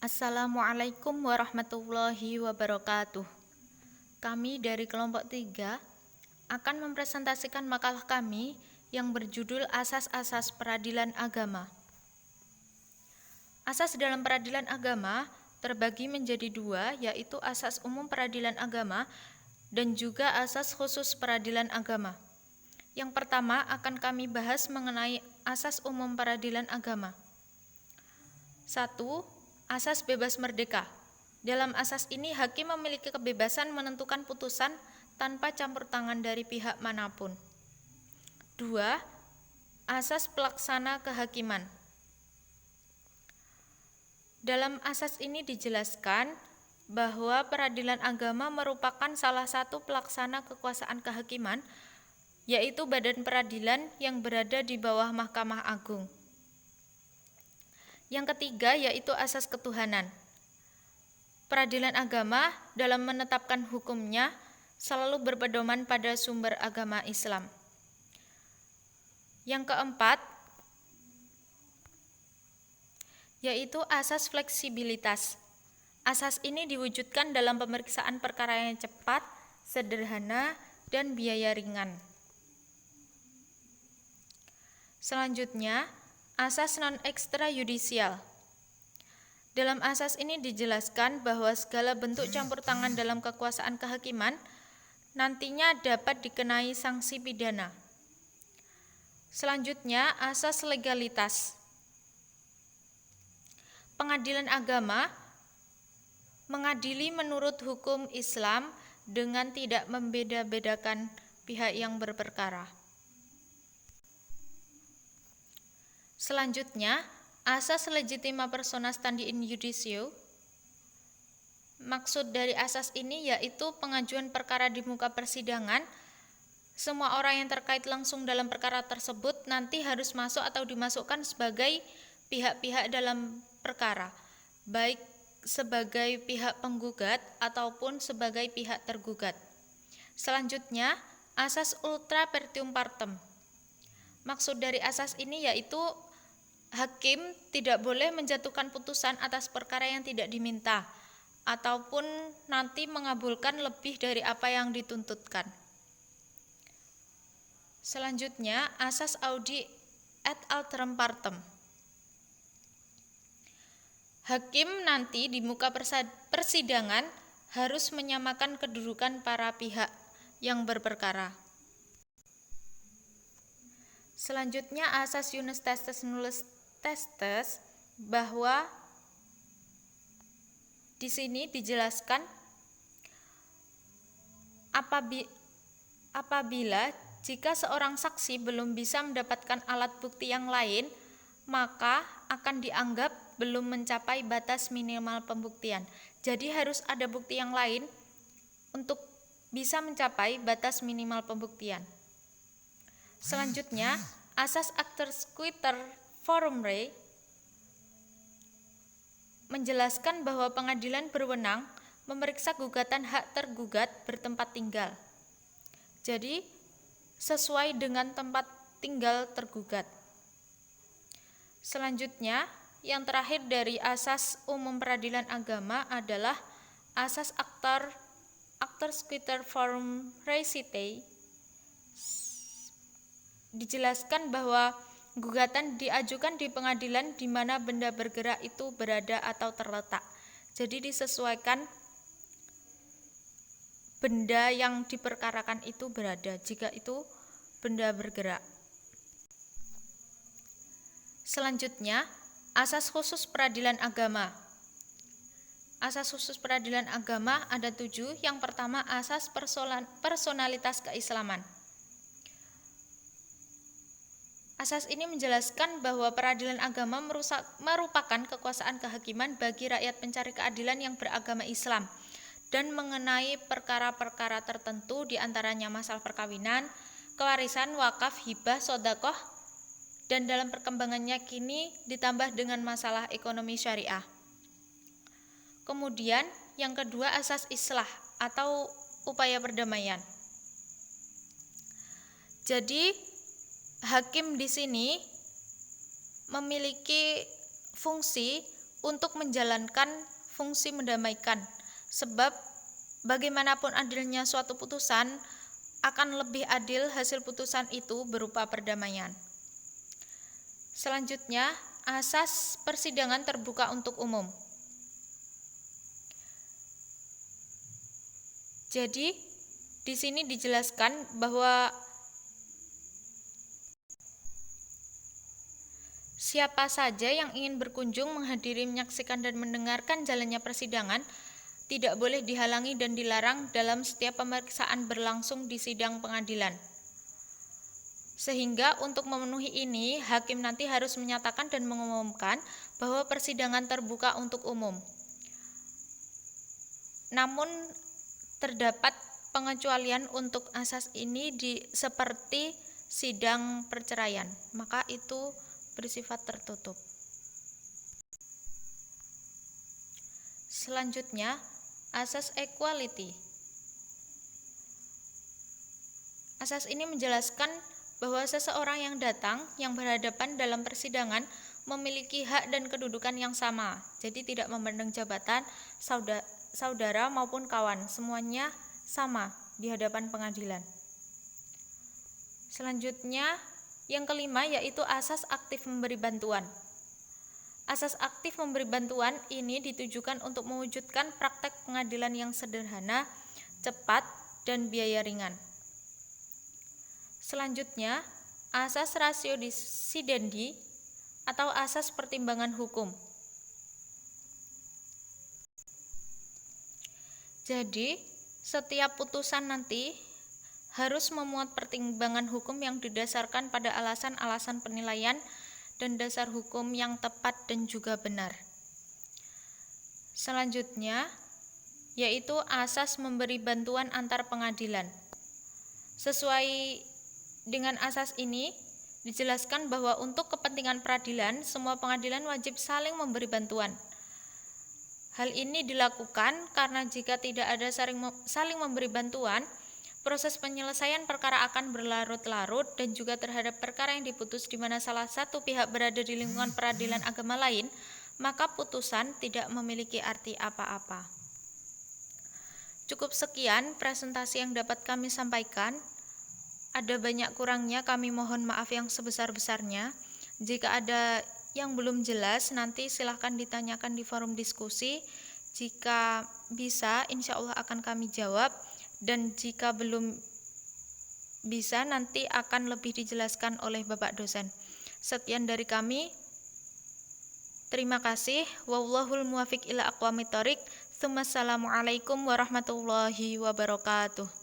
Assalamualaikum warahmatullahi wabarakatuh. Kami dari kelompok 3 akan mempresentasikan makalah kami yang berjudul Asas-asas Peradilan Agama. Asas dalam peradilan agama terbagi menjadi dua, yaitu asas umum peradilan agama dan juga asas khusus peradilan agama. Yang pertama akan kami bahas mengenai asas umum peradilan agama. 1. Asas bebas merdeka. Dalam asas ini hakim memiliki kebebasan menentukan putusan tanpa campur tangan dari pihak manapun. 2. Asas pelaksana kehakiman. Dalam asas ini dijelaskan bahwa peradilan agama merupakan salah satu pelaksana kekuasaan kehakiman, yaitu badan peradilan yang berada di bawah Mahkamah Agung. Yang ketiga yaitu asas ketuhanan. Peradilan agama dalam menetapkan hukumnya selalu berpedoman pada sumber agama Islam. Yang keempat yaitu asas fleksibilitas. Asas ini diwujudkan dalam pemeriksaan perkara yang cepat, sederhana, dan biaya ringan. Selanjutnya, asas non-ekstrayudisial. Dalam asas ini dijelaskan bahwa segala bentuk campur tangan dalam kekuasaan kehakiman nantinya dapat dikenai sanksi pidana. Selanjutnya, asas legalitas. Pengadilan agama mengadili menurut hukum Islam dengan tidak membeda-bedakan pihak yang berperkara. Selanjutnya, asas legitima persona standi in judicio. Maksud dari asas ini yaitu pengajuan perkara di muka persidangan. Semua orang yang terkait langsung dalam perkara tersebut nanti harus masuk atau dimasukkan sebagai pihak-pihak dalam perkara, baik sebagai pihak penggugat ataupun sebagai pihak tergugat. Selanjutnya, asas ultra partium partem. Maksud dari asas ini yaitu hakim tidak boleh menjatuhkan putusan atas perkara yang tidak diminta ataupun nanti mengabulkan lebih dari apa yang dituntutkan. Selanjutnya, asas audi et alteram partem. Hakim nanti di muka persidangan harus menyamakan kedudukan para pihak yang berperkara. Selanjutnya, asas iunis testes nullus testes, bahwa di sini dijelaskan apabila jika seorang saksi belum bisa mendapatkan alat bukti yang lain, maka akan dianggap belum mencapai batas minimal pembuktian. Jadi harus ada bukti yang lain untuk bisa mencapai batas minimal pembuktian. Selanjutnya, asas actus quitter forum rei menjelaskan bahwa pengadilan berwenang memeriksa gugatan hak tergugat bertempat tinggal. Jadi, sesuai dengan tempat tinggal tergugat. Selanjutnya, yang terakhir dari asas umum peradilan agama adalah asas actus quitter forum recite. Dijelaskan bahwa gugatan diajukan di pengadilan di mana benda bergerak itu berada atau terletak. Jadi disesuaikan benda yang diperkarakan itu berada jika itu benda bergerak. Selanjutnya, asas khusus peradilan agama. Asas khusus peradilan agama ada 7. Yang pertama, asas personalitas keislaman. Asas ini menjelaskan bahwa peradilan agama merupakan kekuasaan kehakiman bagi rakyat pencari keadilan yang beragama Islam dan mengenai perkara-perkara tertentu diantaranya masalah perkawinan, kewarisan, wakaf, hibah, sedekah, dan dalam perkembangannya kini ditambah dengan masalah ekonomi syariah. Kemudian yang kedua asas islah atau upaya perdamaian. Jadi hakim di sini memiliki fungsi untuk menjalankan fungsi mendamaikan, sebab bagaimanapun adilnya suatu putusan, akan lebih adil hasil putusan itu berupa perdamaian. Selanjutnya, asas persidangan terbuka untuk umum. Jadi, di sini dijelaskan bahwa siapa saja yang ingin berkunjung, menghadiri, menyaksikan, dan mendengarkan jalannya persidangan tidak boleh dihalangi dan dilarang dalam setiap pemeriksaan berlangsung di sidang pengadilan. Sehingga untuk memenuhi ini, hakim nanti harus menyatakan dan mengumumkan bahwa persidangan terbuka untuk umum. Namun terdapat pengecualian untuk asas ini seperti sidang perceraian, maka itu bersifat tertutup. Selanjutnya, asas equality. Asas ini menjelaskan bahwa seseorang yang datang, yang berhadapan dalam persidangan memiliki hak dan kedudukan yang sama. Jadi tidak memandang jabatan, saudara maupun kawan, semuanya sama di hadapan pengadilan. Selanjutnya, yang kelima yaitu asas aktif memberi bantuan. Asas aktif memberi bantuan ini ditujukan untuk mewujudkan praktek pengadilan yang sederhana, cepat, dan biaya ringan. Selanjutnya, asas ratio decidendi atau asas pertimbangan hukum. Jadi, setiap putusan nanti harus memuat pertimbangan hukum yang didasarkan pada alasan-alasan penilaian dan dasar hukum yang tepat dan juga benar. Selanjutnya, yaitu asas memberi bantuan antar pengadilan. Sesuai dengan asas ini, dijelaskan bahwa untuk kepentingan peradilan, semua pengadilan wajib saling memberi bantuan. Hal ini dilakukan karena jika tidak ada saling memberi bantuan, proses penyelesaian perkara akan berlarut-larut dan juga terhadap perkara yang diputus di mana salah satu pihak berada di lingkungan peradilan agama lain, maka putusan tidak memiliki arti apa-apa. Cukup sekian presentasi yang dapat kami sampaikan. Ada banyak kurangnya, kami mohon maaf yang sebesar-besarnya. Jika ada yang belum jelas, nanti silahkan ditanyakan di forum diskusi. Jika bisa, insya Allah akan kami jawab. Dan jika belum bisa, nanti akan lebih dijelaskan oleh Bapak dosen. Sekian dari kami. Terima kasih. Wallahul muwafiq ila aqwamit thoriq. Assalamualaikum warahmatullahi wabarakatuh.